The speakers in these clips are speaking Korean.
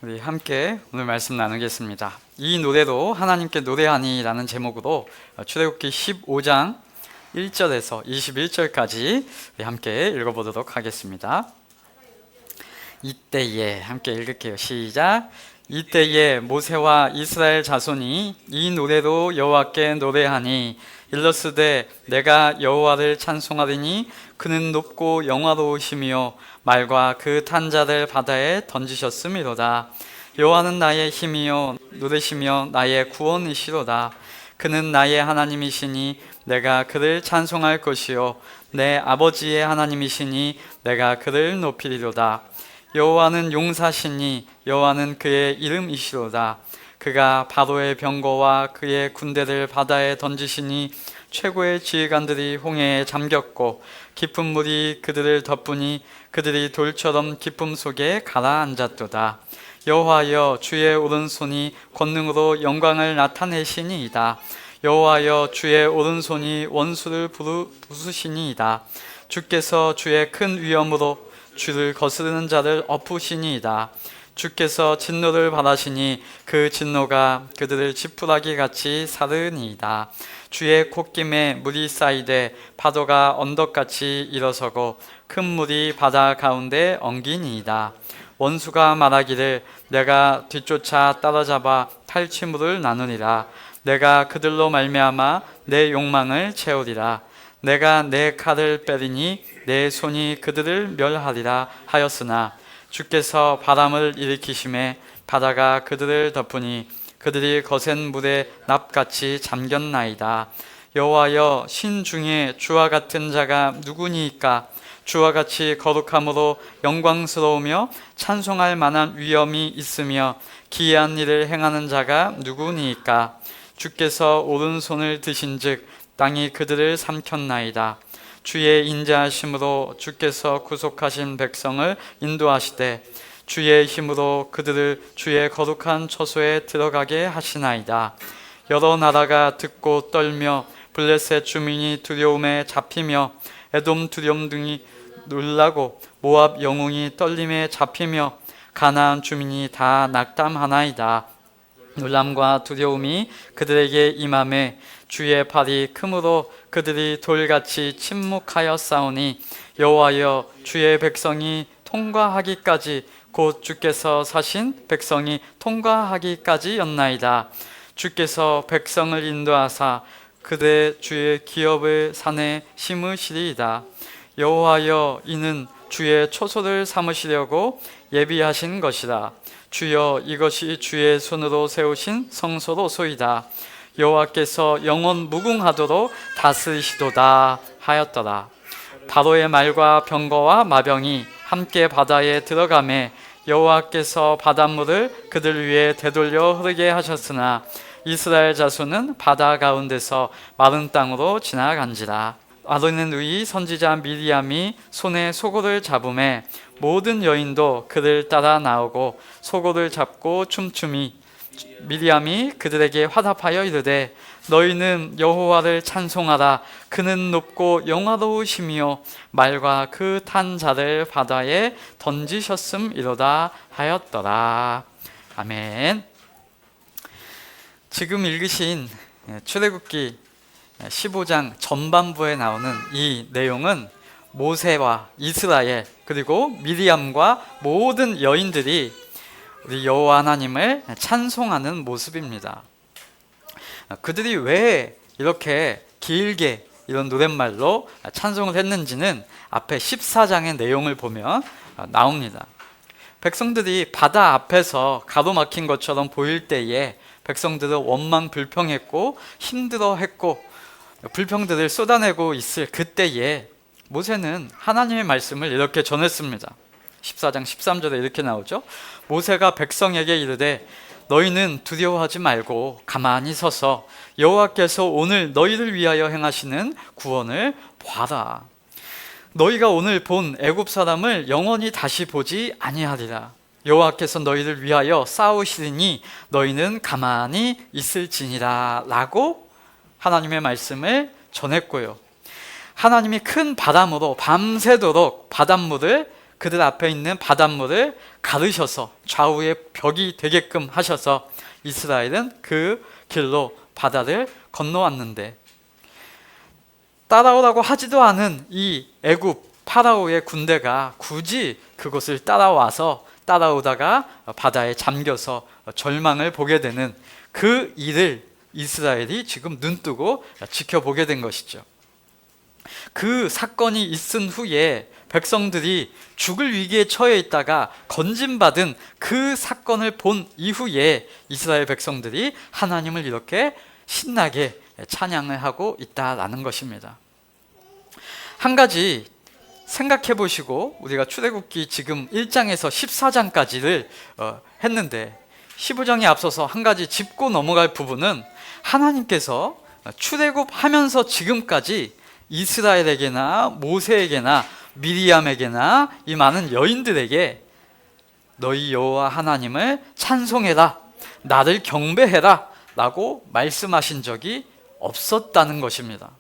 우리 함께 오늘 말씀 나누겠습니다. 이 노래도 하나님께 노래하니 라는 제목으로 출애굽기 15장 1절에서 21절까지 함께 읽어보도록 하겠습니다. 이때에 함께 읽을게요. 시작. 이때에 모세와 이스라엘 자손이 이 노래로 여호와께 노래하니 일러스되 내가 여호와를 찬송하리니 그는 높고 영화로우시며 말과 그 탄 자를 바다에 던지셨음이로다. 여호와는 나의 힘이요 노래시며 나의 구원이시로다. 그는 나의 하나님이시니 내가 그를 찬송할 것이요 내 아버지의 하나님이시니 내가 그를 높이리로다. 여호와는 용사시니 여호와는 그의 이름이시로다. 그가 바로의 병거와 그의 군대를 바다에 던지시니 최고의 지휘관들이 홍해에 잠겼고 깊은 물이 그들을 덮으니 그들이 돌처럼 깊음 속에 가라앉았도다. 여호와여 주의 오른손이 권능으로 영광을 나타내시니이다. 여호와여 주의 오른손이 원수를 부수시니이다. 주께서 주의 큰 위엄으로 주를 거스르는 자를 엎으시니이다. 주께서 진노를 바라시니 그 진노가 그들을 지푸라기 같이 사르니이다. 주의 콧김에 물이 쌓이되 파도가 언덕같이 일어서고 큰 물이 바다 가운데 엉기니이다. 원수가 말하기를 내가 뒤쫓아 따라잡아 탈취물을 나누리라. 내가 그들로 말미암아 내 욕망을 채우리라. 내가 내 칼을 빼리니 내 손이 그들을 멸하리라 하였으나 주께서 바람을 일으키심에 바다가 그들을 덮으니 그들이 거센 물에 납같이 잠겼나이다. 여호와여 신 중에 주와 같은 자가 누구니이까? 주와 같이 거룩함으로 영광스러우며 찬송할 만한 위엄이 있으며 기이한 일을 행하는 자가 누구니이까? 주께서 오른손을 드신즉 땅이 그들을 삼켰나이다. 주의 인자하심으로 주께서 구속하신 백성을 인도하시되 주의 힘으로 그들을 주의 거룩한 처소에 들어가게 하시나이다. 여러 나라가 듣고 떨며 블레셋 주민이 두려움에 잡히며 에돔 두려움둥이 놀라고 모압 영웅이 떨림에 잡히며 가나안 주민이 다 낙담하나이다. 놀람과 두려움이 그들에게 임함에 주의 팔이 크므로 그들이 돌같이 침묵하여 싸우니 여호와여 주의 백성이 통과하기까지 곧 주께서 사신 백성이 통과하기까지였나이다. 주께서 백성을 인도하사 그대 주의 기업을 산에 심으시리이다. 여호와여 이는 주의 초소를 삼으시려고 예비하신 것이다. 주여 이것이 주의 손으로 세우신 성소로소이다. 여호와께서 영원 무궁하도록 다스리시도다 하였더라. 바로의 말과 병거와 마병이 함께 바다에 들어가매 여호와께서 바닷물을 그들 위에 되돌려 흐르게 하셨으나 이스라엘 자손은 바다 가운데서 마른 땅으로 지나간지라. 아론의 누이 선지자 미리암이 손에 소고를 잡음에 모든 여인도 그를 따라 나오고 소고를 잡고 춤추미 미리암이 그들에게 화답하여 이르되 너희는 여호와를 찬송하라. 그는 높고 영화로우시며 말과 그 탄 자를 바다에 던지셨음이로다 하였더라. 아멘. 지금 읽으신 출애굽기 15장 전반부에 나오는 이 내용은 모세와 이스라엘 그리고 미리암과 모든 여인들이 우리 여호와 하나님을 찬송하는 모습입니다. 그들이 왜 이렇게 길게 이런 노랫말로 찬송을 했는지는 앞에 14장의 내용을 보면 나옵니다. 백성들이 바다 앞에서 가로막힌 것처럼 보일 때에 백성들은 원망 불평했고 힘들어했고 불평들을 쏟아내고 있을 그때에 모세는 하나님의 말씀을 이렇게 전했습니다. 14장 13절에 이렇게 나오죠. 모세가 백성에게 이르되 너희는 두려워하지 말고 가만히 서서 여호와께서 오늘 너희를 위하여 행하시는 구원을 봐라. 너희가 오늘 본 애굽 사람을 영원히 다시 보지 아니하리라. 여호와께서 너희를 위하여 싸우시리니 너희는 가만히 있을지니라 라고 하나님의 말씀을 전했고요. 하나님이 큰 바람으로 밤새도록 바닷물을 그들 앞에 있는 바닷물을 가르셔서 좌우에 벽이 되게끔 하셔서 이스라엘은 그 길로 바다를 건너왔는데, 따라오라고 하지도 않은 이 애굽 파라오의 군대가 굳이 그곳을 따라오다가 바다에 잠겨서 절망을 보게 되는 그 일을 이스라엘이 지금 눈뜨고 지켜보게 된 것이죠. 그 사건이 있은 후에 백성들이 죽을 위기에 처해 있다가 건진받은 그 사건을 본 이후에 이스라엘 백성들이 하나님을 이렇게 신나게 찬양을 하고 있다라는 것입니다. 한 가지 생각해 보시고, 우리가 출애굽기 지금 1장에서 14장까지를 했는데 15장에 앞서서 한 가지 짚고 넘어갈 부분은, 하나님께서 출애굽하면서 지금까지 이스라엘에게나 모세에게나 미리암에게나 이 많은 여인들에게 너희 여호와 하나님을 찬송해라, 나를 경배해라 라고 말씀하신 적이 없었다는 것입니다.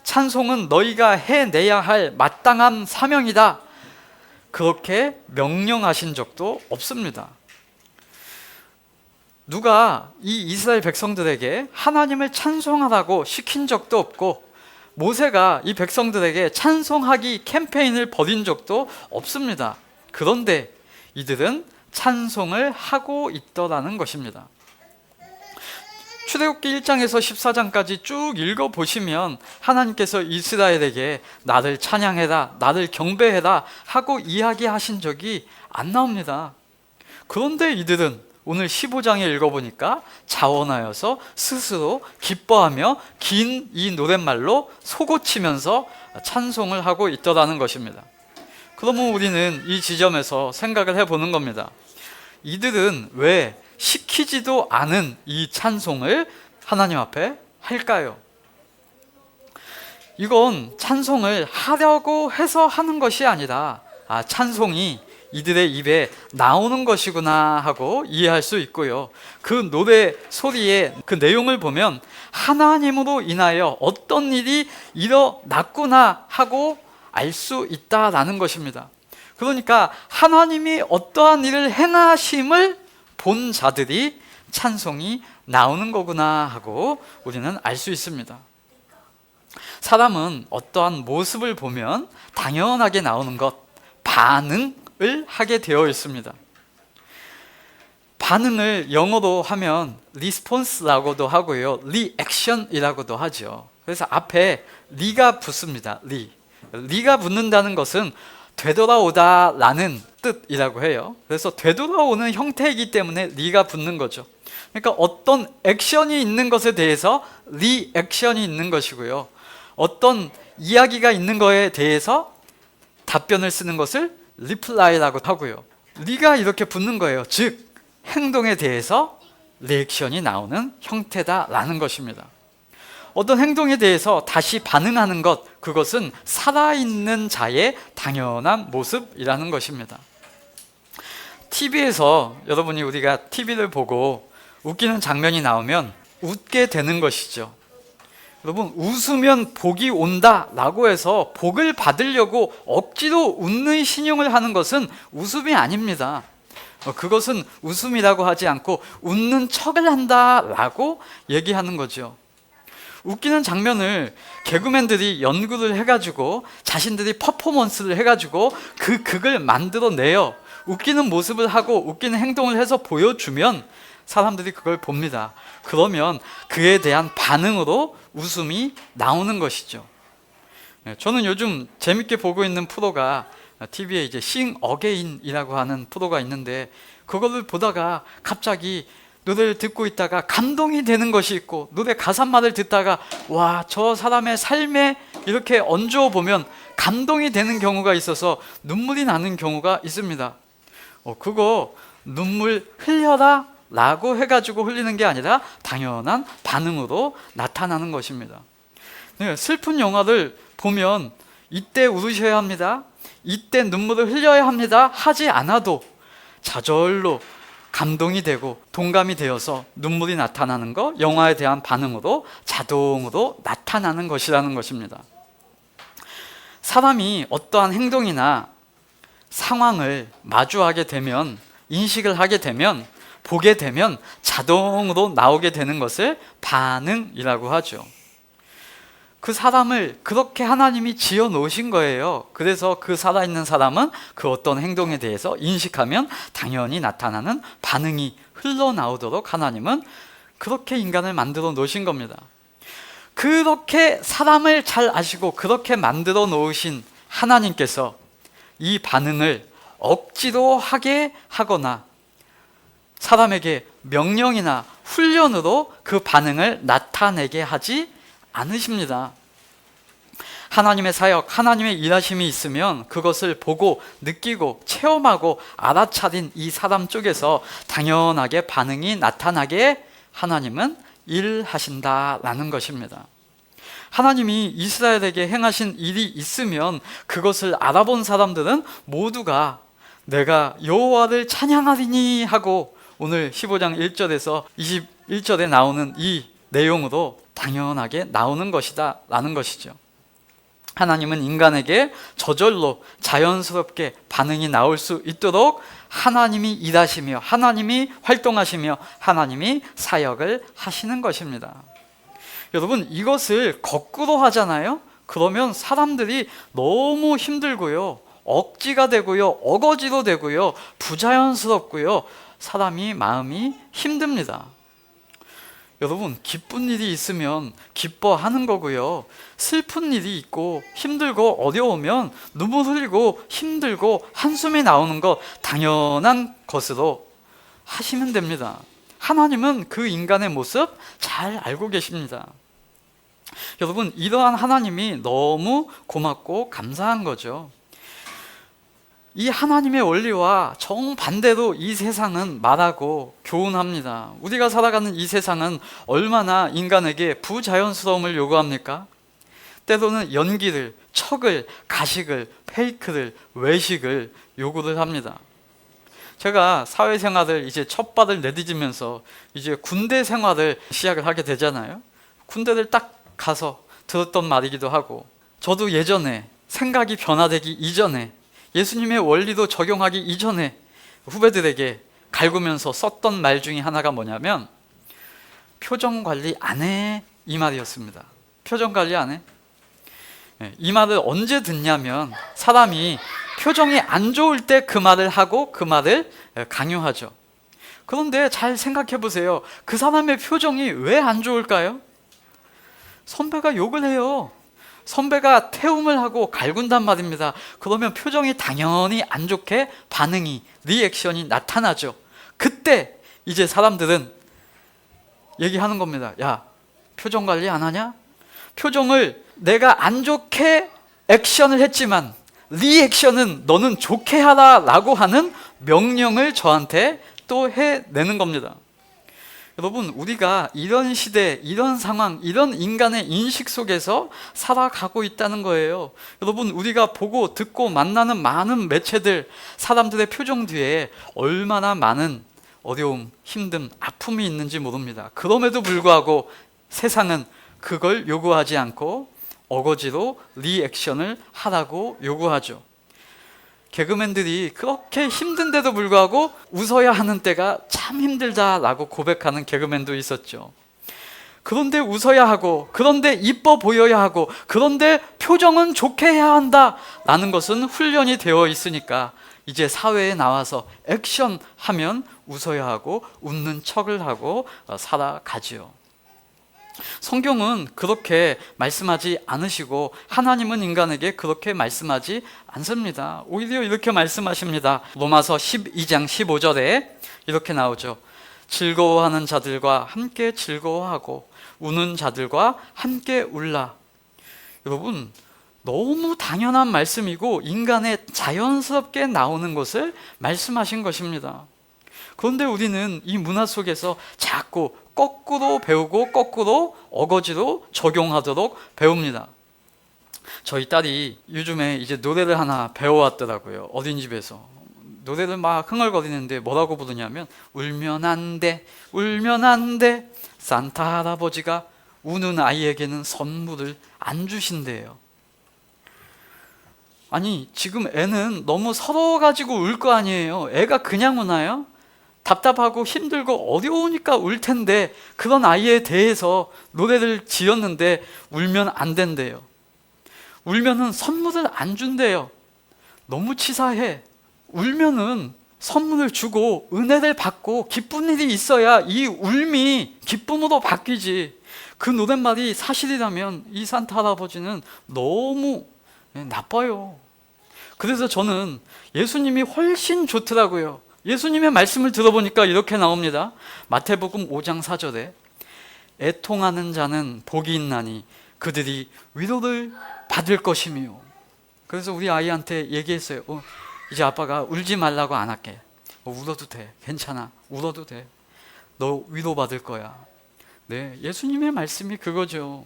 찬송은 너희가 해내야 할 마땅한 사명이다, 그렇게 명령하신 적도 없습니다. 누가 이 이스라엘 백성들에게 하나님을 찬송하라고 시킨 적도 없고, 모세가 이 백성들에게 찬송하기 캠페인을 벌인 적도 없습니다. 그런데 이들은 찬송을 하고 있더라는 것입니다. 출애굽기 1장에서 14장까지 쭉 읽어보시면 하나님께서 이스라엘에게 나를 찬양해라, 나를 경배해라 하고 이야기하신 적이 안 나옵니다. 그런데 이들은 오늘 15장에 읽어보니까 자원하여서 스스로 기뻐하며 긴 이 노랫말로 속옷치면서 찬송을 하고 있더라는 것입니다. 그러면 우리는 이 지점에서 생각을 해보는 겁니다. 이들은 왜 시키지도 않은 이 찬송을 하나님 앞에 할까요? 이건 찬송을 하려고 해서 하는 것이 아니라 찬송이 이들의 입에 나오는 것이구나 하고 이해할 수 있고요. 그 노래 소리의 그 내용을 보면 하나님으로 인하여 어떤 일이 일어났구나 하고 알 수 있다라는 것입니다. 그러니까 하나님이 어떠한 일을 행하심을 본 자들이 찬송이 나오는 거구나 하고 우리는 알 수 있습니다. 사람은 어떠한 모습을 보면 당연하게 나오는 것, 반응을 하게 되어 있습니다. 반응을 영어로 하면 response라고도 하고요, reaction이라고도 하죠. 그래서 앞에 리가 붙습니다. 리가 붙는다는 것은 되돌아오다 라는 뜻이라고 해요. 그래서 되돌아오는 형태이기 때문에 리가 붙는 거죠. 그러니까 어떤 액션이 있는 것에 대해서 리액션이 있는 것이고요, 어떤 이야기가 있는 거에 대해서 답변을 쓰는 것을 리플라이라고 하고요. 리가 이렇게 붙는 거예요. 즉 행동에 대해서 리액션이 나오는 형태다라는 것입니다. 어떤 행동에 대해서 다시 반응하는 것, 그것은 살아있는 자의 당연한 모습이라는 것입니다. TV에서 여러분이 우리가 TV를 보고 웃기는 장면이 나오면 웃게 되는 것이죠. 여러분, 웃으면 복이 온다 라고 해서 복을 받으려고 억지로 웃는 신용을 하는 것은 웃음이 아닙니다. 그것은 웃음이라고 하지 않고 웃는 척을 한다 라고 얘기하는 거죠. 웃기는 장면을 개그맨들이 연구를 해가지고 자신들이 퍼포먼스를 해가지고 그 극을 만들어내요. 웃기는 모습을 하고 웃기는 행동을 해서 보여주면 사람들이 그걸 봅니다. 그러면 그에 대한 반응으로 웃음이 나오는 것이죠. 저는 요즘 재밌게 보고 있는 프로가 TV에 이제 Sing Again이라고 하는 프로가 있는데, 그거를 보다가 갑자기 노래를 듣고 있다가 감동이 되는 것이 있고, 노래 가사말을 듣다가 와, 저 사람의 삶에 이렇게 얹어 보면 감동이 되는 경우가 있어서 눈물이 나는 경우가 있습니다. 그거 눈물 흘려라 라고 해가지고 흘리는 게 아니라 당연한 반응으로 나타나는 것입니다. 네, 슬픈 영화를 보면 이때 울으셔야 합니다, 이때 눈물을 흘려야 합니다 하지 않아도 좌절로 감동이 되고 동감이 되어서 눈물이 나타나는 것, 영화에 대한 반응으로 자동으로 나타나는 것이라는 것입니다. 사람이 어떠한 행동이나 상황을 마주하게 되면, 인식을 하게 되면, 보게 되면 자동으로 나오게 되는 것을 반응이라고 하죠. 그 사람을 그렇게 하나님이 지어 놓으신 거예요. 그래서 그 살아있는 사람은 그 어떤 행동에 대해서 인식하면 당연히 나타나는 반응이 흘러나오도록 하나님은 그렇게 인간을 만들어 놓으신 겁니다. 그렇게 사람을 잘 아시고 그렇게 만들어 놓으신 하나님께서 이 반응을 억지로 하게 하거나 사람에게 명령이나 훈련으로 그 반응을 나타내게 하지 않으십니다. 하나님의 사역, 하나님의 일하심이 있으면 그것을 보고 느끼고 체험하고 알아차린 이 사람 쪽에서 당연하게 반응이 나타나게 하나님은 일하신다라는 것입니다. 하나님이 이스라엘에게 행하신 일이 있으면 그것을 알아본 사람들은 모두가 내가 여호와를 찬양하리니 하고 오늘 15장 1절에서 21절에 나오는 이 내용으로 당연하게 나오는 것이다 라는 것이죠. 하나님은 인간에게 저절로 자연스럽게 반응이 나올 수 있도록 하나님이 일하시며 하나님이 활동하시며 하나님이 사역을 하시는 것입니다. 여러분, 이것을 거꾸로 하잖아요? 그러면 사람들이 너무 힘들고요, 억지가 되고요, 어거지로 되고요, 부자연스럽고요, 사람이 마음이 힘듭니다. 여러분, 기쁜 일이 있으면 기뻐하는 거고요, 슬픈 일이 있고 힘들고 어려우면 눈물 흘리고 힘들고 한숨이 나오는 거 당연한 것으로 하시면 됩니다. 하나님은 그 인간의 모습 잘 알고 계십니다. 여러분, 이러한 하나님이 너무 고맙고 감사한 거죠. 이 하나님의 원리와 정반대로 이 세상은 말하고 교훈합니다. 우리가 살아가는 이 세상은 얼마나 인간에게 부자연스러움을 요구합니까? 때로는 연기를, 척을, 가식을, 페이크를, 외식을 요구를 합니다. 제가 사회생활을 이제 첫 발을 내딛으면서 이제 군대 생활을 시작을 하게 되잖아요. 군대를 딱 가서 들었던 말이기도 하고, 저도 예전에 생각이 변화되기 이전에 예수님의 원리도 적용하기 이전에 후배들에게 갈구면서 썼던 말 중에 하나가 뭐냐면 표정 관리 안 해, 이 말이었습니다. 표정 관리 안 해? 이 말을 언제 듣냐면 사람이 표정이 안 좋을 때 그 말을 하고 그 말을 강요하죠. 그런데 잘 생각해 보세요. 그 사람의 표정이 왜 안 좋을까요? 선배가 욕을 해요. 선배가 태움을 하고 갈군단 말입니다. 그러면 표정이 당연히 안 좋게 반응이, 리액션이 나타나죠. 그때 이제 사람들은 얘기하는 겁니다. 야, 표정 관리 안 하냐? 표정을 내가 안 좋게 액션을 했지만 리액션은 너는 좋게 하라 라고 하는 명령을 저한테 또 해내는 겁니다. 여러분, 우리가 이런 시대, 이런 상황, 이런 인간의 인식 속에서 살아가고 있다는 거예요. 여러분, 우리가 보고 듣고 만나는 많은 매체들, 사람들의 표정 뒤에 얼마나 많은 어려움, 힘듦, 아픔이 있는지 모릅니다. 그럼에도 불구하고 세상은 그걸 요구하지 않고 어거지로 리액션을 하라고 요구하죠. 개그맨들이 그렇게 힘든데도 불구하고 웃어야 하는 때가 참 힘들다라고 고백하는 개그맨도 있었죠. 그런데 웃어야 하고, 그런데 이뻐 보여야 하고, 그런데 표정은 좋게 해야 한다라는 것은 훈련이 되어 있으니까 이제 사회에 나와서 액션하면 웃어야 하고 웃는 척을 하고 살아가지요. 성경은 그렇게 말씀하지 않으시고 하나님은 인간에게 그렇게 말씀하지 않습니다. 오히려 이렇게 말씀하십니다. 로마서 12장 15절에 이렇게 나오죠. 즐거워하는 자들과 함께 즐거워하고 우는 자들과 함께 울라. 여러분, 너무 당연한 말씀이고 인간의 자연스럽게 나오는 것을 말씀하신 것입니다. 그런데 우리는 이 문화 속에서 자꾸 거꾸로 배우고 거꾸로 어거지로 적용하도록 배웁니다. 저희 딸이 요즘에 이제 노래를 하나 배워왔더라고요. 어린이집에서 노래를 막 흥얼거리는데 뭐라고 부르냐면 울면 안 돼, 울면 안 돼, 산타 할아버지가 우는 아이에게는 선물을 안 주신대요. 아니 지금 애는 너무 서러워가지고 울 거 아니에요. 애가 그냥 우나요? 답답하고 힘들고 어려우니까 울 텐데 그런 아이에 대해서 노래를 지었는데 울면 안 된대요. 울면은 선물을 안 준대요. 너무 치사해. 울면은 선물을 주고 은혜를 받고 기쁜 일이 있어야 이 울음이 기쁨으로 바뀌지. 그 노랫말이 사실이라면 이 산타 할아버지는 너무 나빠요. 그래서 저는 예수님이 훨씬 좋더라고요. 예수님의 말씀을 들어보니까 이렇게 나옵니다. 마태복음 5장 4절에 애통하는 자는 복이 있나니 그들이 위로를 받을 것이며. 그래서 우리 아이한테 얘기했어요. 이제 아빠가 울지 말라고 안 할게. 울어도 돼. 괜찮아. 울어도 돼. 너 위로받을 거야. 네, 예수님의 말씀이 그거죠.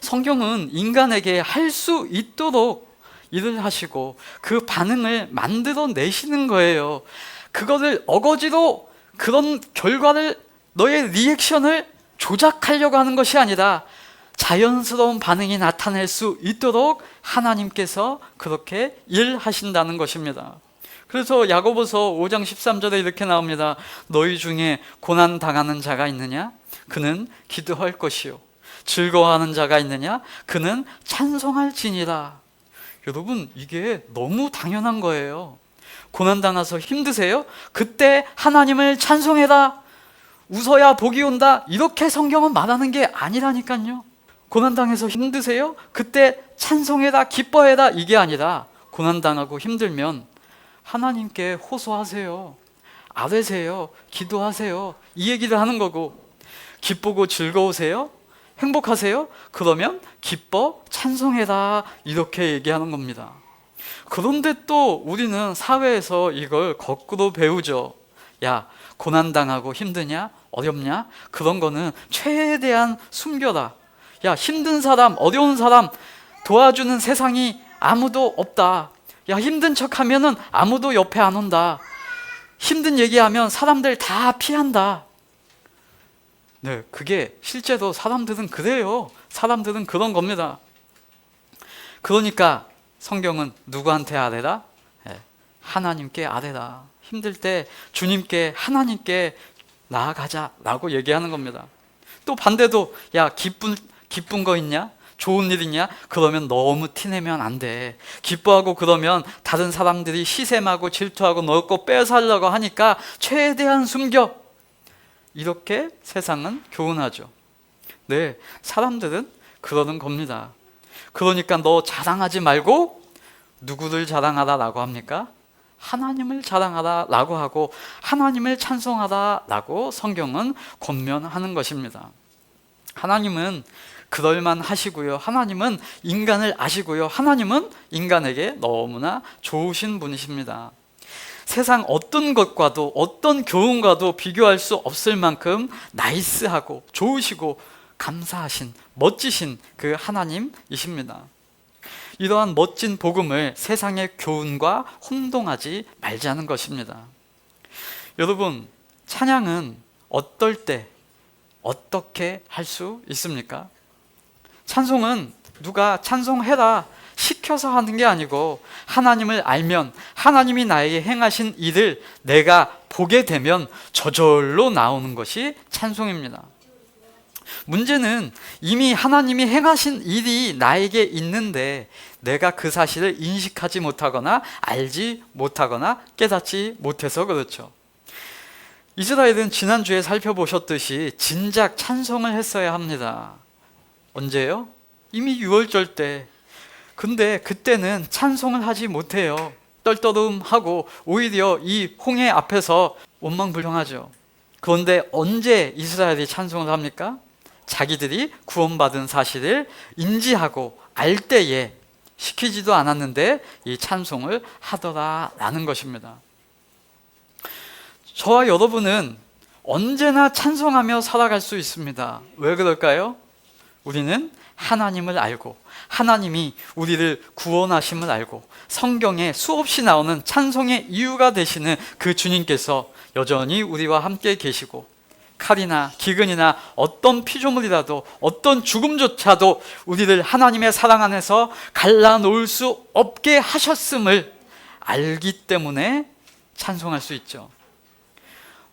성경은 인간에게 할 수 있도록 일을 하시고 그 반응을 만들어 내시는 거예요. 그거를 어거지로 그런 결과를, 너의 리액션을 조작하려고 하는 것이 아니라 자연스러운 반응이 나타낼 수 있도록 하나님께서 그렇게 일하신다는 것입니다. 그래서 야고보서 5장 13절에 이렇게 나옵니다. 너희 중에 고난 당하는 자가 있느냐? 그는 기도할 것이요. 즐거워하는 자가 있느냐? 그는 찬송할지니라. 여러분, 이게 너무 당연한 거예요. 고난당해서 힘드세요? 그때 하나님을 찬송해라. 웃어야 복이 온다. 이렇게 성경은 말하는 게 아니라니까요. 고난당해서 힘드세요? 그때 찬송해라, 기뻐해라. 이게 아니라 고난당하고 힘들면 하나님께 호소하세요. 아뢰세요. 기도하세요. 이 얘기를 하는 거고, 기쁘고 즐거우세요? 행복하세요? 그러면 기뻐 찬송해라, 이렇게 얘기하는 겁니다. 그런데 또 우리는 사회에서 이걸 거꾸로 배우죠. 야, 고난당하고 힘드냐? 어렵냐? 그런 거는 최대한 숨겨라. 야, 힘든 사람, 어려운 사람 도와주는 세상이 아무도 없다. 야, 힘든 척 하면은 아무도 옆에 안 온다. 힘든 얘기하면 사람들 다 피한다. 네, 그게 실제로 사람들은 그래요. 사람들은 그런 겁니다. 그러니까 성경은 누구한테 아뢰라? 네, 하나님께 아뢰라. 힘들 때 주님께, 하나님께 나아가자라고 얘기하는 겁니다. 또 반대도, 야, 기쁜 거 있냐? 좋은 일 있냐? 그러면 너무 티내면 안 돼. 기뻐하고 그러면 다른 사람들이 시샘하고 질투하고 너 거 빼앗으려고 하니까 최대한 숨겨. 이렇게 세상은 교훈하죠. 네, 사람들은 그러는 겁니다. 그러니까 너 자랑하지 말고 누구를 자랑하라라고 합니까? 하나님을 자랑하라라고 하고 하나님을 찬송하라라고 성경은 권면하는 것입니다. 하나님은 그럴만 하시고요. 하나님은 인간을 아시고요. 하나님은 인간에게 너무나 좋으신 분이십니다. 세상 어떤 것과도 어떤 교훈과도 비교할 수 없을 만큼 나이스하고 좋으시고 감사하신, 멋지신 그 하나님이십니다. 이러한 멋진 복음을 세상의 교훈과 혼동하지 말자는 것입니다. 여러분, 찬양은 어떨 때 어떻게 할 수 있습니까? 찬송은 누가 찬송해라 시켜서 하는 게 아니고 하나님을 알면 하나님이 나에게 행하신 일을 내가 보게 되면 저절로 나오는 것이 찬송입니다. 문제는 이미 하나님이 행하신 일이 나에게 있는데 내가 그 사실을 인식하지 못하거나 알지 못하거나 깨닫지 못해서 그렇죠. 이스라엘은 지난주에 살펴보셨듯이 진작 찬송을 했어야 합니다. 언제요? 이미 유월절 때. 근데 그때는 찬송을 하지 못해요. 떨떠름하고 오히려 이 홍해 앞에서 원망불평하죠. 그런데 언제 이스라엘이 찬송을 합니까? 자기들이 구원받은 사실을 인지하고 알 때에, 시키지도 않았는데 이 찬송을 하더라라는 것입니다. 저와 여러분은 언제나 찬송하며 살아갈 수 있습니다. 왜 그럴까요? 우리는 하나님을 알고 하나님이 우리를 구원하심을 알고 성경에 수없이 나오는 찬송의 이유가 되시는 그 주님께서 여전히 우리와 함께 계시고 칼이나 기근이나 어떤 피조물이라도 어떤 죽음조차도 우리를 하나님의 사랑 안에서 갈라놓을 수 없게 하셨음을 알기 때문에 찬송할 수 있죠.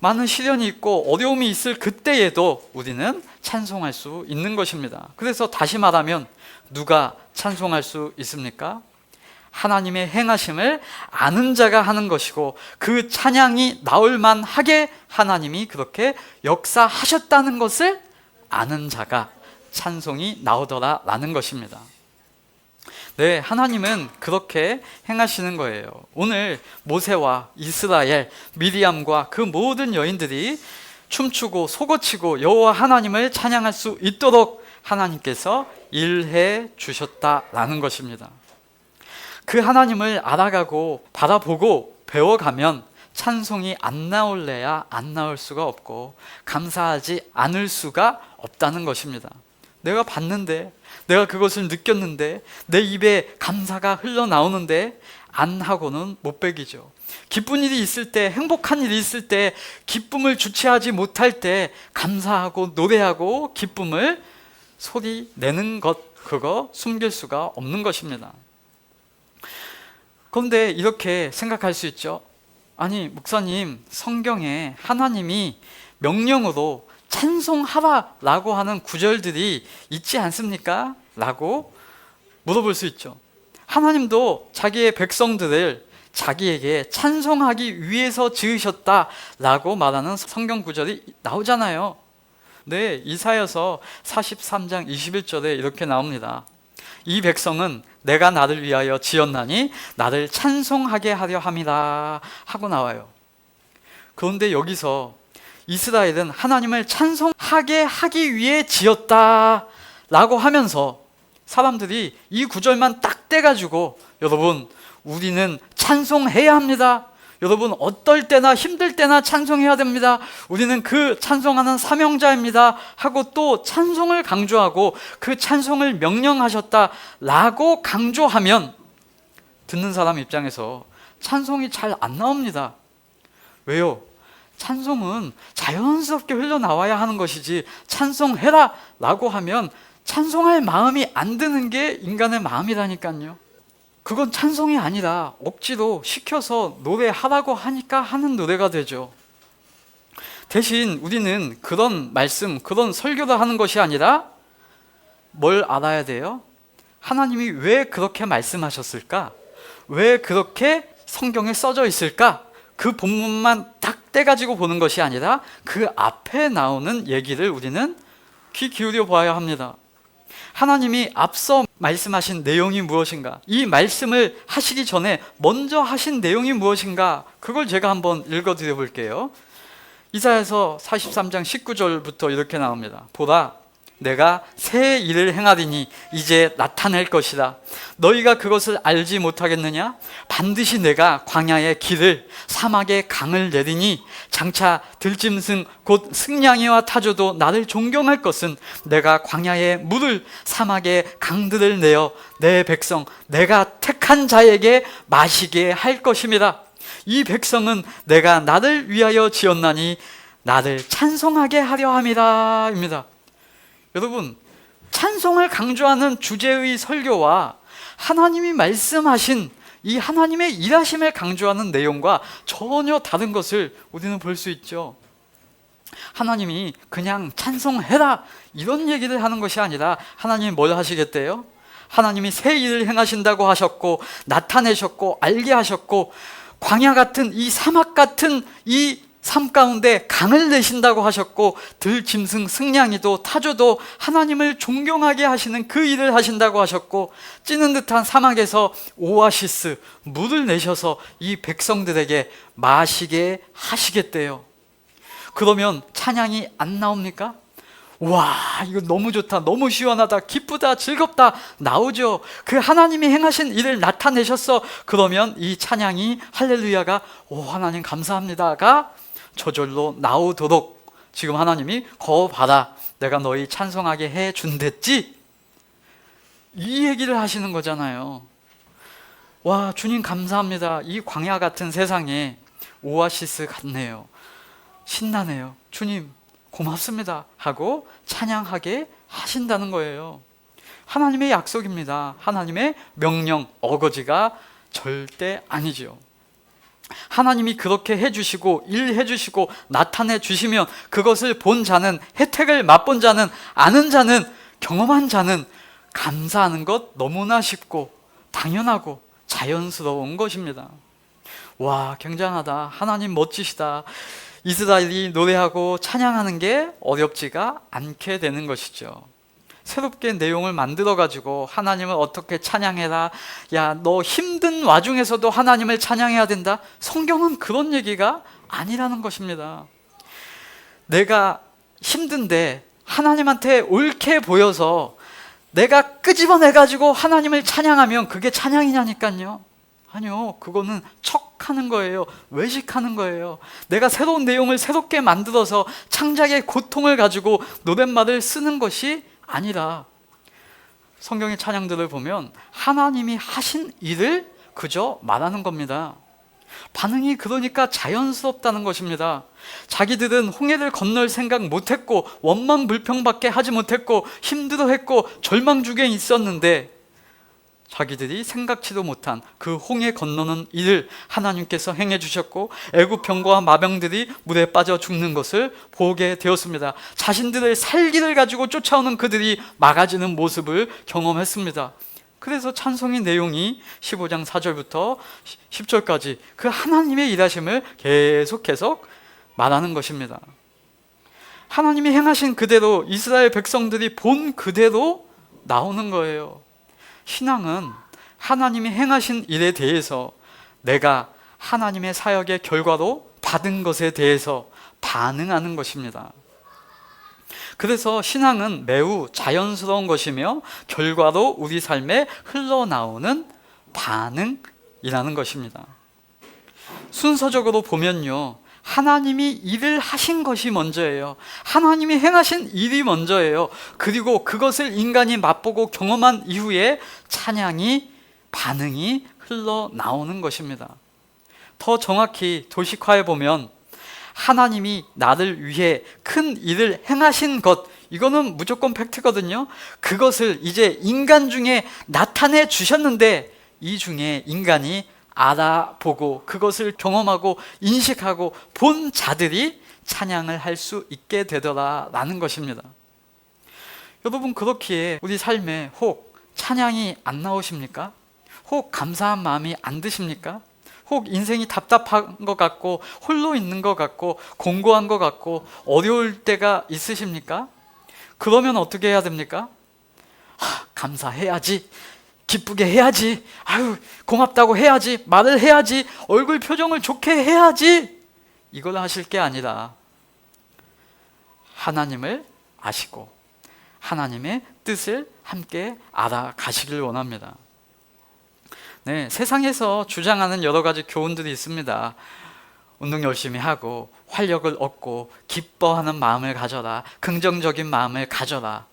많은 시련이 있고 어려움이 있을 그때에도 우리는 찬송할 수 있는 것입니다. 그래서 다시 말하면 누가 찬송할 수 있습니까? 하나님의 행하심을 아는 자가 하는 것이고 그 찬양이 나올 만하게 하나님이 그렇게 역사하셨다는 것을 아는 자가 찬송이 나오더라라는 것입니다. 네, 하나님은 그렇게 행하시는 거예요. 오늘 모세와 이스라엘, 미리암과 그 모든 여인들이 춤추고 소고치고 여호와 하나님을 찬양할 수 있도록 하나님께서 일해 주셨다라는 것입니다. 그 하나님을 알아가고 바라보고 배워가면 찬송이 안 나올래야 안 나올 수가 없고 감사하지 않을 수가 없다는 것입니다. 내가 봤는데, 내가 그것을 느꼈는데, 내 입에 감사가 흘러나오는데 안 하고는 못 배기죠. 기쁜 일이 있을 때, 행복한 일이 있을 때, 기쁨을 주체하지 못할 때 감사하고 노래하고 기쁨을 소리 내는 것, 그거 숨길 수가 없는 것입니다. 그런데 이렇게 생각할 수 있죠. 아니, 목사님, 성경에 하나님이 명령으로 찬송하라 라고 하는 구절들이 있지 않습니까? 라고 물어볼 수 있죠. 하나님도 자기의 백성들을 자기에게 찬송하기 위해서 지으셨다 라고 말하는 성경 구절이 나오잖아요. 네, 이사야서 43장 21절에 이렇게 나옵니다. 이 백성은 내가 나를 위하여 지었나니 나를 찬송하게 하려 함이라 하고 나와요. 그런데 여기서 이스라엘은 하나님을 찬송하게 하기 위해 지었다 라고 하면서 사람들이 이 구절만 딱 떼가지고 여러분, 우리는 찬송해야 합니다. 여러분, 어떨 때나 힘들 때나 찬송해야 됩니다. 우리는 그 찬송하는 사명자입니다 하고 또 찬송을 강조하고 그 찬송을 명령하셨다 라고 강조하면 듣는 사람 입장에서 찬송이 잘 안 나옵니다. 왜요? 찬송은 자연스럽게 흘러나와야 하는 것이지 찬송해라 라고 하면 찬송할 마음이 안 드는 게 인간의 마음이라니까요. 그건 찬송이 아니라 억지로 시켜서 노래하라고 하니까 하는 노래가 되죠. 대신 우리는 그런 말씀, 그런 설교를 하는 것이 아니라 뭘 알아야 돼요? 하나님이 왜 그렇게 말씀하셨을까? 왜 그렇게 성경에 써져 있을까? 그 본문만 딱 떼가지고 보는 것이 아니라 그 앞에 나오는 얘기를 우리는 귀 기울여 봐야 합니다. 하나님이 앞서 말씀하신 내용이 무엇인가? 이 말씀을 하시기 전에 먼저 하신 내용이 무엇인가? 그걸 제가 한번 읽어드려 볼게요. 이사야서 43장 19절부터 이렇게 나옵니다. 보라, 내가 새 일을 행하리니 이제 나타낼 것이다. 너희가 그것을 알지 못하겠느냐? 반드시 내가 광야의 길을 사막의 강을 내리니 장차 들짐승 곧 승냥이와 타조도 나를 존경할 것은 내가 광야의 물을 사막의 강들을 내어 내 백성 내가 택한 자에게 마시게 할 것입니다. 이 백성은 내가 나를 위하여 지었나니 나를 찬송하게 하려 함이라 입니다. 여러분, 찬송을 강조하는 주제의 설교와 하나님이 말씀하신 이 하나님의 일하심을 강조하는 내용과 전혀 다른 것을 우리는 볼 수 있죠. 하나님이 그냥 찬송해라 이런 얘기를 하는 것이 아니라 하나님이 뭘 하시겠대요? 하나님이 새 일을 행하신다고 하셨고 나타내셨고 알게 하셨고 광야 같은 이 사막 같은 이 삶 가운데 강을 내신다고 하셨고 들짐승 승냥이도 타조도 하나님을 존경하게 하시는 그 일을 하신다고 하셨고 찌는 듯한 사막에서 오아시스 물을 내셔서 이 백성들에게 마시게 하시겠대요. 그러면 찬양이 안 나옵니까? 와, 이거 너무 좋다, 너무 시원하다, 기쁘다, 즐겁다 나오죠. 그 하나님이 행하신 일을 나타내셨어. 그러면 이 찬양이 할렐루야가 오 하나님 감사합니다가 저절로 나오도록 지금 하나님이 거 봐라, 내가 너희 찬송하게 해준댔지, 이 얘기를 하시는 거잖아요. 와, 주님 감사합니다. 이 광야 같은 세상에 오아시스 같네요. 신나네요. 주님 고맙습니다 하고 찬양하게 하신다는 거예요. 하나님의 약속입니다. 하나님의 명령, 어거지가 절대 아니죠. 하나님이 그렇게 해주시고 일해주시고 나타내 주시면 그것을 본 자는, 혜택을 맛본 자는, 아는 자는, 경험한 자는 감사하는 것 너무나 쉽고 당연하고 자연스러운 것입니다. 와, 굉장하다. 하나님 멋지시다. 이스라엘이 노래하고 찬양하는 게 어렵지가 않게 되는 것이죠. 새롭게 내용을 만들어 가지고 하나님을 어떻게 찬양해라, 야 너 힘든 와중에서도 하나님을 찬양해야 된다, 성경은 그런 얘기가 아니라는 것입니다. 내가 힘든데 하나님한테 옳게 보여서 내가 끄집어내 가지고 하나님을 찬양하면 그게 찬양이냐니까요. 아니요, 그거는 척하는 거예요. 외식하는 거예요. 내가 새로운 내용을 새롭게 만들어서 창작의 고통을 가지고 노랫말을 쓰는 것이 아니라, 성경의 찬양들을 보면 하나님이 하신 일을 그저 말하는 겁니다. 반응이 그러니까 자연스럽다는 것입니다. 자기들은 홍해를 건널 생각 못했고 원망 불평밖에 하지 못했고 힘들어했고 절망 중에 있었는데, 자기들이 생각지도 못한 그 홍해 건너는 일을 하나님께서 행해 주셨고 애굽 병거와 마병들이 물에 빠져 죽는 것을 보게 되었습니다. 자신들의 살기를 가지고 쫓아오는 그들이 막아지는 모습을 경험했습니다. 그래서 찬송의 내용이 15장 4절부터 10절까지 그 하나님의 일하심을 계속 말하는 것입니다. 하나님이 행하신 그대로, 이스라엘 백성들이 본 그대로 나오는 거예요. 신앙은 하나님이 행하신 일에 대해서 내가 하나님의 사역의 결과로 받은 것에 대해서 반응하는 것입니다. 그래서 신앙은 매우 자연스러운 것이며 결과로 우리 삶에 흘러나오는 반응이라는 것입니다. 순서적으로 보면요, 하나님이 일을 하신 것이 먼저예요. 하나님이 행하신 일이 먼저예요. 그리고 그것을 인간이 맛보고 경험한 이후에 찬양이, 반응이 흘러나오는 것입니다. 더 정확히 도식화해 보면 하나님이 나를 위해 큰 일을 행하신 것, 이거는 무조건 팩트거든요. 그것을 이제 인간 중에 나타내 주셨는데 이 중에 인간이 알아보고 그것을 경험하고 인식하고 본 자들이 찬양을 할 수 있게 되더라라는 것입니다. 여러분, 그렇기에 우리 삶에 혹 찬양이 안 나오십니까? 혹 감사한 마음이 안 드십니까? 혹 인생이 답답한 것 같고 홀로 있는 것 같고 공고한 것 같고 어려울 때가 있으십니까? 그러면 어떻게 해야 됩니까? 감사해야지, 기쁘게 해야지, 아유 고맙다고 해야지, 말을 해야지, 얼굴 표정을 좋게 해야지, 이걸 하실 게 아니라 하나님을 아시고 하나님의 뜻을 함께 알아가시길 원합니다. 네, 세상에서 주장하는 여러 가지 교훈들이 있습니다. 운동 열심히 하고 활력을 얻고 기뻐하는 마음을 가져라, 긍정적인 마음을 가져라.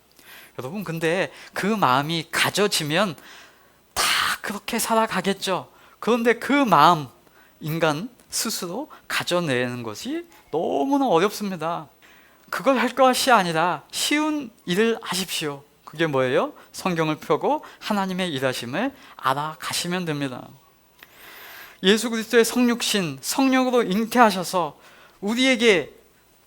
여러분, 근데 그 마음이 가져지면 다 그렇게 살아가겠죠. 그런데 그 마음, 인간 스스로 가져내는 것이 너무나 어렵습니다. 그걸 할 것이 아니라 쉬운 일을 하십시오. 그게 뭐예요? 성경을 펴고 하나님의 일하심을 알아가시면 됩니다. 예수 그리스도의 성육신, 성령으로 잉태하셔서 우리에게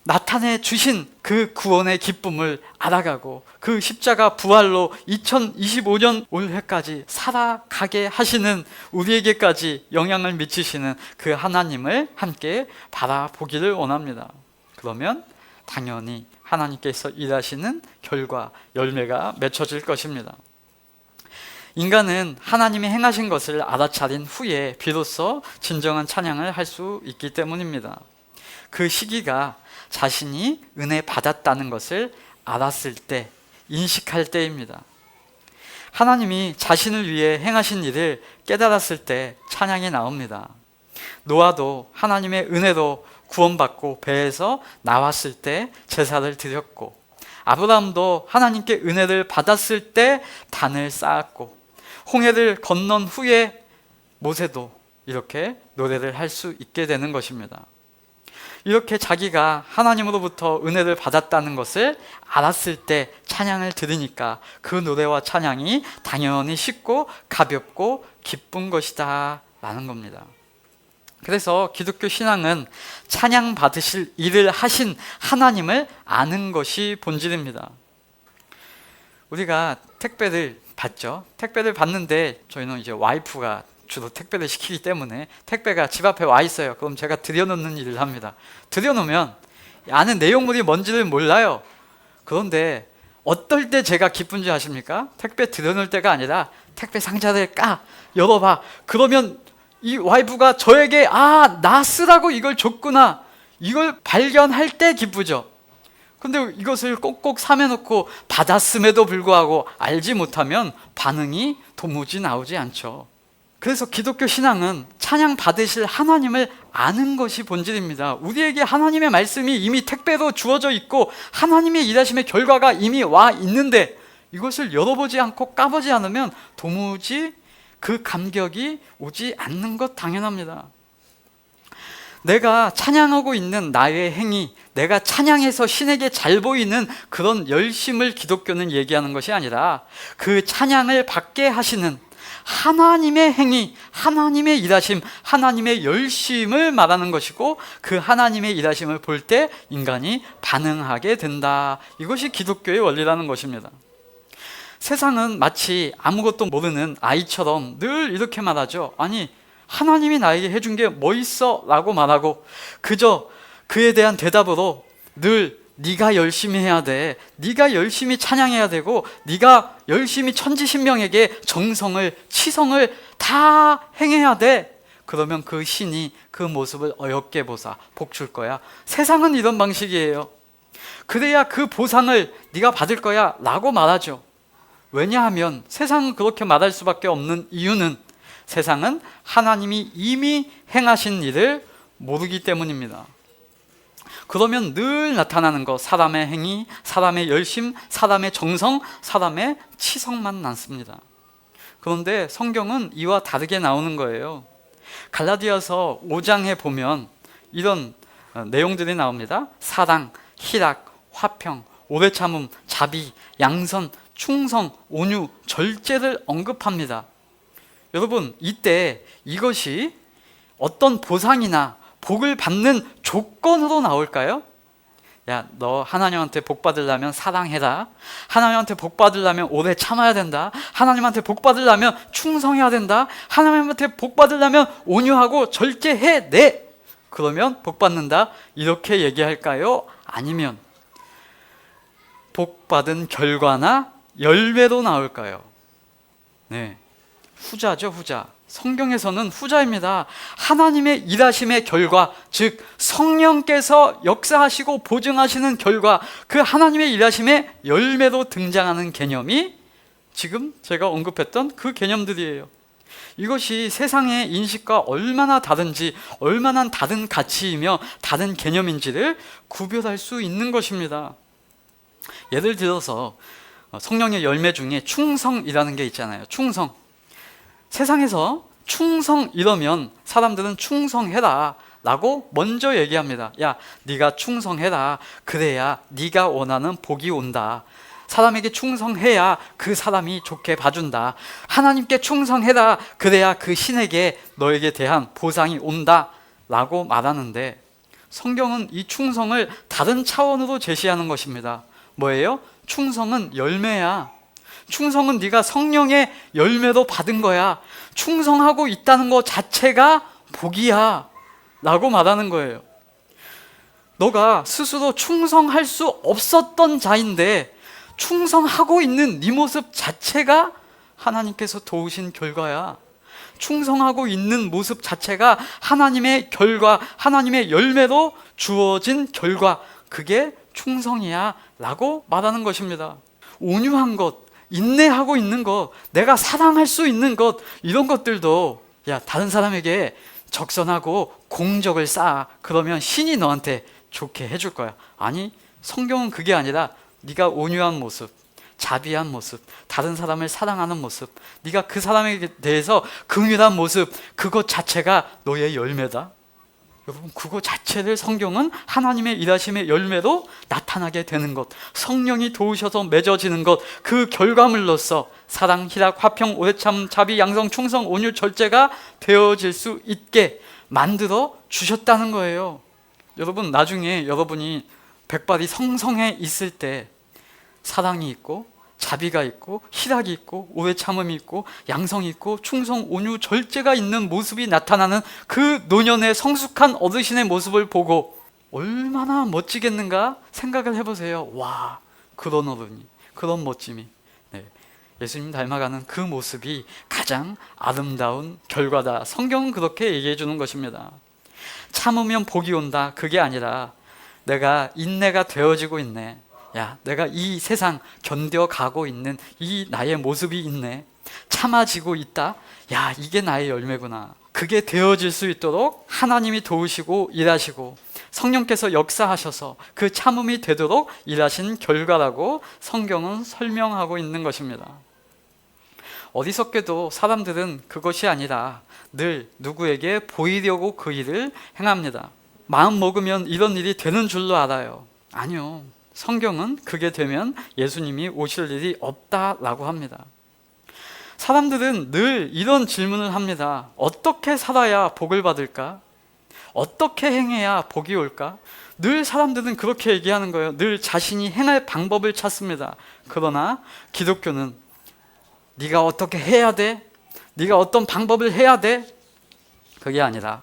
나타내 주신 그 구원의 기쁨을 알아가고 그 십자가 부활로 2025년 올해까지 살아가게 하시는, 우리에게까지 영향을 미치시는 그 하나님을 함께 바라보기를 원합니다. 그러면 당연히 하나님께서 일하시는 결과, 열매가 맺혀질 것입니다. 인간은 하나님이 행하신 것을 알아차린 후에 비로소 진정한 찬양을 할 수 있기 때문입니다. 그 시기가 자신이 은혜 받았다는 것을 알았을 때, 인식할 때입니다. 하나님이 자신을 위해 행하신 일을 깨달았을 때 찬양이 나옵니다. 노아도 하나님의 은혜로 구원받고 배에서 나왔을 때 제사를 드렸고, 아브라함도 하나님께 은혜를 받았을 때 단을 쌓았고, 홍해를 건넌 후에 모세도 이렇게 노래를 할 수 있게 되는 것입니다. 이렇게 자기가 하나님으로부터 은혜를 받았다는 것을 알았을 때 찬양을 들으니까 그 노래와 찬양이 당연히 쉽고 가볍고 기쁜 것이다 라는 겁니다. 그래서 기독교 신앙은 찬양 받으실 일을 하신 하나님을 아는 것이 본질입니다. 우리가 택배를 받죠. 택배를 받는데 저희는 이제 와이프가 주로 택배를 시키기 때문에 택배가 집 앞에 와 있어요. 그럼 제가 들여놓는 일을 합니다. 들여놓으면 안에 내용물이 뭔지를 몰라요. 그런데 어떨 때 제가 기쁜지 아십니까? 택배 들여놓을 때가 아니라 택배 상자를 열어봐. 그러면 이 와이프가 저에게 나 쓰라고 이걸 줬구나, 이걸 발견할 때 기쁘죠. 근데 이것을 꼭꼭 사매놓고 받았음에도 불구하고 알지 못하면 반응이 도무지 나오지 않죠. 그래서 기독교 신앙은 찬양 받으실 하나님을 아는 것이 본질입니다. 우리에게 하나님의 말씀이 이미 택배로 주어져 있고 하나님의 일하심의 결과가 이미 와 있는데 이것을 열어보지 않고 까보지 않으면 도무지 그 감격이 오지 않는 것 당연합니다. 내가 찬양하고 있는 나의 행위, 내가 찬양해서 신에게 잘 보이는 그런 열심을 기독교는 얘기하는 것이 아니라 그 찬양을 받게 하시는 하나님의 행위, 하나님의 일하심, 하나님의 열심을 말하는 것이고 그 하나님의 일하심을 볼 때 인간이 반응하게 된다. 이것이 기독교의 원리라는 것입니다. 세상은 마치 아무것도 모르는 아이처럼 늘 이렇게 말하죠. 아니, 하나님이 나에게 해준 게 뭐 있어? 라고 말하고 그저 그에 대한 대답으로 늘 네가 열심히 해야 돼, 네가 열심히 찬양해야 되고 네가 열심히 천지신명에게 정성을, 치성을 다 행해야 돼. 그러면 그 신이 그 모습을 어렵게 보사 복 줄 거야. 세상은 이런 방식이에요. 그래야 그 보상을 네가 받을 거야 라고 말하죠. 왜냐하면 세상은 그렇게 말할 수밖에 없는 이유는 세상은 하나님이 이미 행하신 일을 모르기 때문입니다. 그러면 늘 나타나는 것, 사람의 행위, 사람의 열심, 사람의 정성, 사람의 치성만 남습니다. 그런데 성경은 이와 다르게 나오는 거예요. 갈라디아서 5장에 보면 이런 내용들이 나옵니다. 사랑, 희락, 화평, 오래 참음, 자비, 양선, 충성, 온유, 절제를 언급합니다. 여러분, 이때 이것이 어떤 보상이나 복을 받는 조건으로 나올까요? 야, 너 하나님한테 복 받으려면 사랑해라. 하나님한테 복 받으려면 오래 참아야 된다. 하나님한테 복 받으려면 충성해야 된다. 하나님한테 복 받으려면 온유하고 절제해내. 그러면 복 받는다. 이렇게 얘기할까요? 아니면 복 받은 결과나 열매로 나올까요? 네, 후자죠, 후자. 성경에서는 후자입니다. 하나님의 일하심의 결과, 즉 성령께서 역사하시고 보증하시는 결과, 그 하나님의 일하심의 열매로 등장하는 개념이 지금 제가 언급했던 그 개념들이에요. 이것이 세상의 인식과 얼마나 다른지, 얼마나 다른 가치이며 다른 개념인지를 구별할 수 있는 것입니다. 예를 들어서 성령의 열매 중에 충성이라는 게 있잖아요. 충성. 세상에서 충성 이러면 사람들은 충성해라 라고 먼저 얘기합니다. 야, 네가 충성해라. 그래야 네가 원하는 복이 온다. 사람에게 충성해야 그 사람이 좋게 봐준다. 하나님께 충성해라. 그래야 그 신에게 너에게 대한 보상이 온다 라고 말하는데, 성경은 이 충성을 다른 차원으로 제시하는 것입니다. 뭐예요? 충성은 열매야. 충성은 네가 성령의 열매로 받은 거야. 충성하고 있다는 것 자체가 복이야 라고 말하는 거예요. 너가 스스로 충성할 수 없었던 자인데 충성하고 있는 네 모습 자체가 하나님께서 도우신 결과야. 충성하고 있는 모습 자체가 하나님의 결과, 하나님의 열매로 주어진 결과, 그게 충성이야 라고 말하는 것입니다. 온유한 것, 인내하고 있는 것, 내가 사랑할 수 있는 것, 이런 것들도 야, 다른 사람에게 적선하고 공적을 쌓아. 그러면 신이 너한테 좋게 해줄 거야. 아니, 성경은 그게 아니라 네가 온유한 모습, 자비한 모습, 다른 사람을 사랑하는 모습, 네가 그 사람에 대해서 긍휼한 모습, 그것 자체가 너의 열매다. 여러분, 그거 자체를 성경은 하나님의 일하심의 열매로 나타나게 되는 것, 성령이 도우셔서 맺어지는 것, 그 결과물로서 사랑, 희락, 화평, 오래참, 자비, 양성, 충성, 온유, 절제가 되어질 수 있게 만들어 주셨다는 거예요. 여러분, 나중에 여러분이 백발이 성성해 있을 때 사랑이 있고 자비가 있고 희락이 있고 오래 참음이 있고 양성이 있고 충성, 온유, 절제가 있는 모습이 나타나는 그 노년의 성숙한 어르신의 모습을 보고 얼마나 멋지겠는가 생각을 해보세요. 와, 그런 어른이, 그런 멋짐이, 네, 예수님 닮아가는 그 모습이 가장 아름다운 결과다. 성경은 그렇게 얘기해 주는 것입니다. 참으면 복이 온다, 그게 아니라 내가 인내가 되어지고 있네, 야, 내가 이 세상 견뎌가고 있는 이 나의 모습이 있네, 참아지고 있다, 야, 이게 나의 열매구나. 그게 되어질 수 있도록 하나님이 도우시고 일하시고 성령께서 역사하셔서 그 참음이 되도록 일하신 결과라고 성경은 설명하고 있는 것입니다. 어리석게도 사람들은 그것이 아니라 늘 누구에게 보이려고 그 일을 행합니다. 마음 먹으면 이런 일이 되는 줄로 알아요. 아니요, 성경은 그게 되면 예수님이 오실 일이 없다라고 합니다. 사람들은 늘 이런 질문을 합니다. 어떻게 살아야 복을 받을까? 어떻게 행해야 복이 올까? 늘 사람들은 그렇게 얘기하는 거예요. 늘 자신이 행할 방법을 찾습니다. 그러나 기독교는 네가 어떻게 해야 돼? 네가 어떤 방법을 해야 돼? 그게 아니라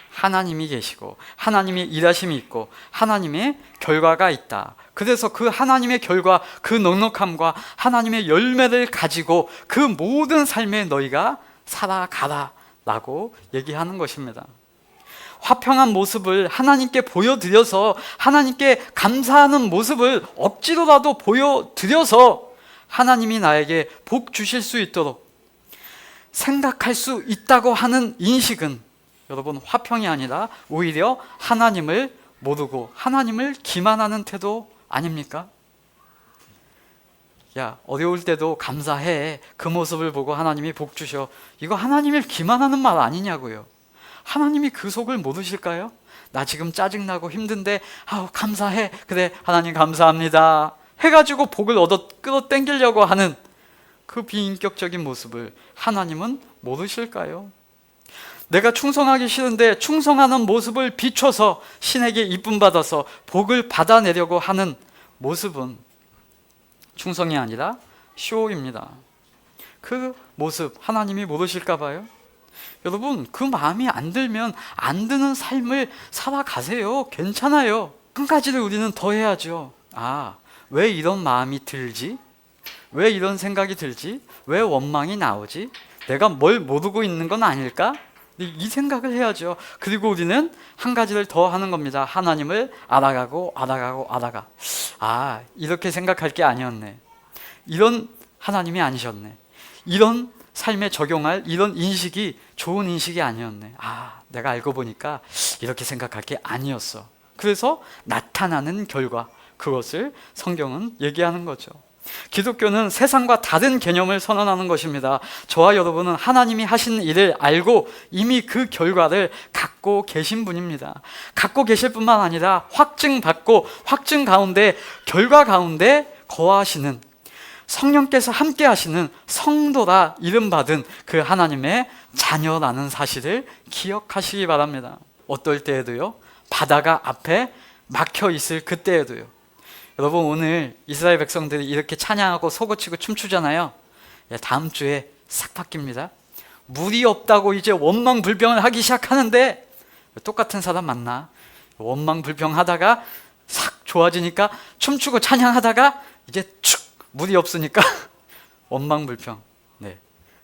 하나님이 계시고 하나님의 일하심이 있고 하나님의 결과가 있다. 그래서 그 하나님의 결과, 그 넉넉함과 하나님의 열매를 가지고 그 모든 삶에 너희가 살아가라 라고 얘기하는 것입니다. 화평한 모습을 하나님께 보여드려서 하나님께 감사하는 모습을 억지로라도 보여드려서 하나님이 나에게 복 주실 수 있도록 생각할 수 있다고 하는 인식은 여러분, 화평이 아니라 오히려 하나님을 모르고 하나님을 기만하는 태도 아닙니까? 야, 어려울 때도 감사해. 그 모습을 보고 하나님이 복 주셔. 이거 하나님을 기만하는 말 아니냐고요. 하나님이 그 속을 모르실까요? 나 지금 짜증나고 힘든데 감사해. 그래, 하나님 감사합니다 해가지고 복을 얻어 끌어당기려고 하는 그 비인격적인 모습을 하나님은 모르실까요? 내가 충성하기 싫은데 충성하는 모습을 비춰서 신에게 이쁨 받아서 복을 받아내려고 하는 모습은 충성이 아니라 쇼입니다. 그 모습 하나님이 모르실까 봐요. 여러분, 그 마음이 안 들면 안 드는 삶을 살아가세요. 괜찮아요. 한 가지를 우리는 더 해야죠. 왜 이런 마음이 들지? 왜 이런 생각이 들지? 왜 원망이 나오지? 내가 뭘 모르고 있는 건 아닐까? 이 생각을 해야죠. 그리고 우리는 한 가지를 더 하는 겁니다. 하나님을 알아가고 이렇게 생각할 게 아니었네. 이런 하나님이 아니셨네. 이런 삶에 적용할 이런 인식이 좋은 인식이 아니었네. 내가 알고 보니까 이렇게 생각할 게 아니었어. 그래서 나타나는 결과, 그것을 성경은 얘기하는 거죠. 기독교는 세상과 다른 개념을 선언하는 것입니다. 저와 여러분은 하나님이 하신 일을 알고 이미 그 결과를 갖고 계신 분입니다. 갖고 계실 뿐만 아니라 확증받고 확증 가운데, 결과 가운데 거하시는, 성령께서 함께 하시는 성도라 이름받은 그 하나님의 자녀라는 사실을 기억하시기 바랍니다. 어떨 때에도요, 바다가 앞에 막혀 있을 그때에도요. 여러분, 오늘 이스라엘 백성들이 이렇게 찬양하고 소고치고 춤추잖아요. 다음 주에 싹 바뀝니다. 물이 없다고 이제 원망불평을 하기 시작하는데, 똑같은 사람 만나 원망불평하다가 싹 좋아지니까 춤추고 찬양하다가 이제 축 물이 없으니까 원망불평. 네,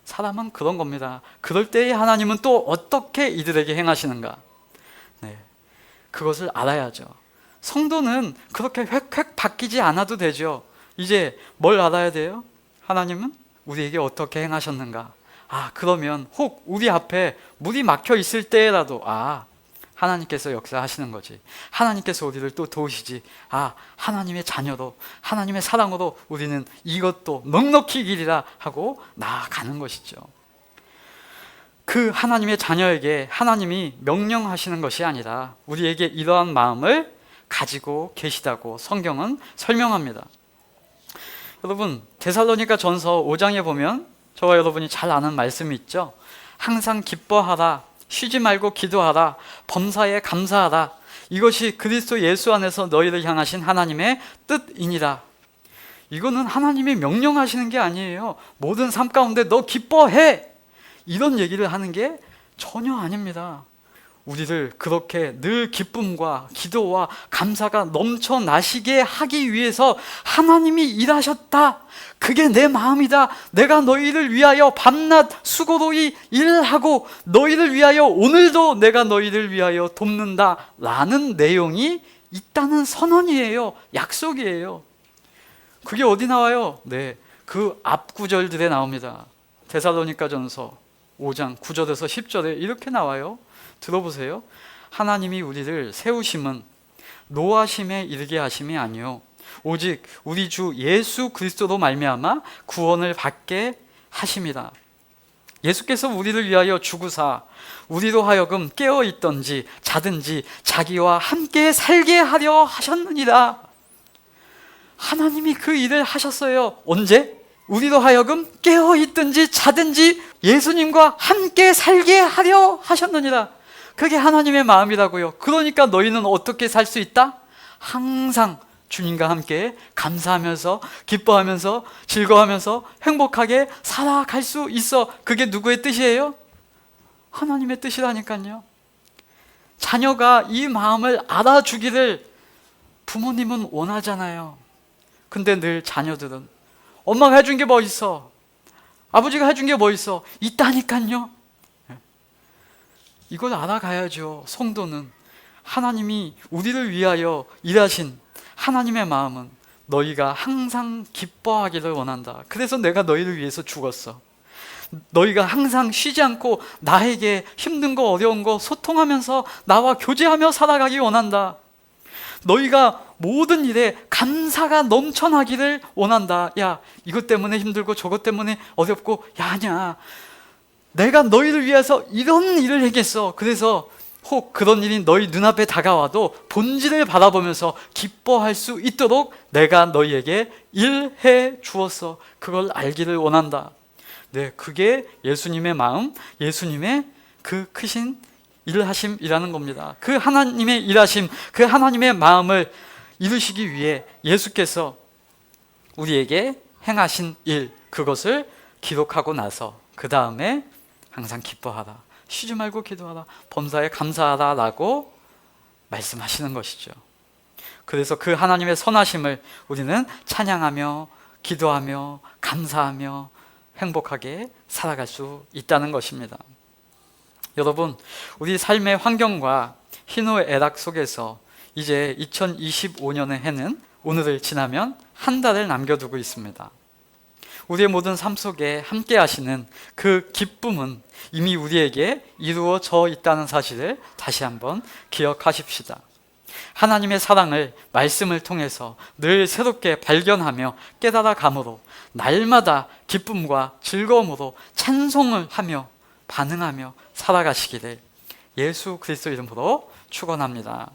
사람은 그런 겁니다. 그럴 때에 하나님은 또 어떻게 이들에게 행하시는가? 네, 그것을 알아야죠. 성도는 그렇게 획획 바뀌지 않아도 되죠. 이제 뭘 알아야 돼요? 하나님은 우리에게 어떻게 행하셨는가? 그러면 혹 우리 앞에 물이 막혀 있을 때라도 하나님께서 역사하시는 거지. 하나님께서 우리를 또 도우시지. 하나님의 자녀로, 하나님의 사랑으로 우리는 이것도 넉넉히 이기리라 하고 나아가는 것이죠. 그 하나님의 자녀에게 하나님이 명령하시는 것이 아니라 우리에게 이러한 마음을 가지고 계시다고 성경은 설명합니다. 여러분, 데살로니가 전서 5장에 보면 저와 여러분이 잘 아는 말씀이 있죠. 항상 기뻐하라, 쉬지 말고 기도하라, 범사에 감사하라. 이것이 그리스도 예수 안에서 너희를 향하신 하나님의 뜻이니라. 이거는 하나님이 명령하시는 게 아니에요. 모든 삶 가운데 너 기뻐해, 이런 얘기를 하는 게 전혀 아닙니다. 우리를 그렇게 늘 기쁨과 기도와 감사가 넘쳐나시게 하기 위해서 하나님이 일하셨다. 그게 내 마음이다. 내가 너희를 위하여 밤낮 수고로이 일하고 너희를 위하여 오늘도 내가 너희를 위하여 돕는다 라는 내용이 있다는 선언이에요. 약속이에요. 그게 어디 나와요? 네, 그 앞 구절들에 나옵니다. 데살로니가전서 5장 9절에서 10절에 이렇게 나와요. 들어보세요. 하나님이 우리를 세우심은 노하심에 이르게 하심이 아니요 오직 우리 주 예수 그리스도로 말미암아 구원을 받게 하심이라. 예수께서 우리를 위하여 죽으사 우리로 하여금 깨어 있던지 자든지 자기와 함께 살게 하려 하셨느니라. 하나님이 그 일을 하셨어요. 언제? 우리로 하여금 깨어 있든지 자든지 예수님과 함께 살게 하려 하셨느니라. 그게 하나님의 마음이라고요. 그러니까 너희는 어떻게 살 수 있다? 항상 주님과 함께 감사하면서 기뻐하면서 즐거워하면서 행복하게 살아갈 수 있어. 그게 누구의 뜻이에요? 하나님의 뜻이라니까요. 자녀가 이 마음을 알아주기를 부모님은 원하잖아요. 근데 늘 자녀들은 엄마가 해준 게 뭐 있어? 아버지가 해준 게 뭐 있어? 있다니까요. 이걸 알아가야죠. 성도는 하나님이 우리를 위하여 일하신 하나님의 마음은 너희가 항상 기뻐하기를 원한다. 그래서 내가 너희를 위해서 죽었어. 너희가 항상 쉬지 않고 나에게 힘든 거 어려운 거 소통하면서 나와 교제하며 살아가기 원한다. 너희가 모든 일에 감사가 넘쳐나기를 원한다. 야, 이것 때문에 힘들고 저것 때문에 어렵고, 야, 아니야, 내가 너희를 위해서 이런 일을 하겠어. 그래서 혹 그런 일이 너희 눈앞에 다가와도 본질을 바라보면서 기뻐할 수 있도록 내가 너희에게 일해 주었어. 그걸 알기를 원한다. 네, 그게 예수님의 마음, 예수님의 그 크신 일하심이라는 겁니다. 그 하나님의 일하심, 그 하나님의 마음을 이루시기 위해 예수께서 우리에게 행하신 일, 그것을 기록하고 나서 그 다음에 항상 기뻐하라, 쉬지 말고 기도하라, 범사에 감사하라 라고 말씀하시는 것이죠. 그래서 그 하나님의 선하심을 우리는 찬양하며 기도하며 감사하며 행복하게 살아갈 수 있다는 것입니다. 여러분, 우리 삶의 환경과 희노애락 속에서 이제 2025년의 해는 오늘을 지나면 한 달을 남겨두고 있습니다. 우리의 모든 삶 속에 함께 하시는 그 기쁨은 이미 우리에게 이루어져 있다는 사실을 다시 한번 기억하십시다. 하나님의 사랑을 말씀을 통해서 늘 새롭게 발견하며 깨달아 감으로 날마다 기쁨과 즐거움으로 찬송을 하며 반응하며 살아가시기를 예수 그리스도 이름으로 축원합니다.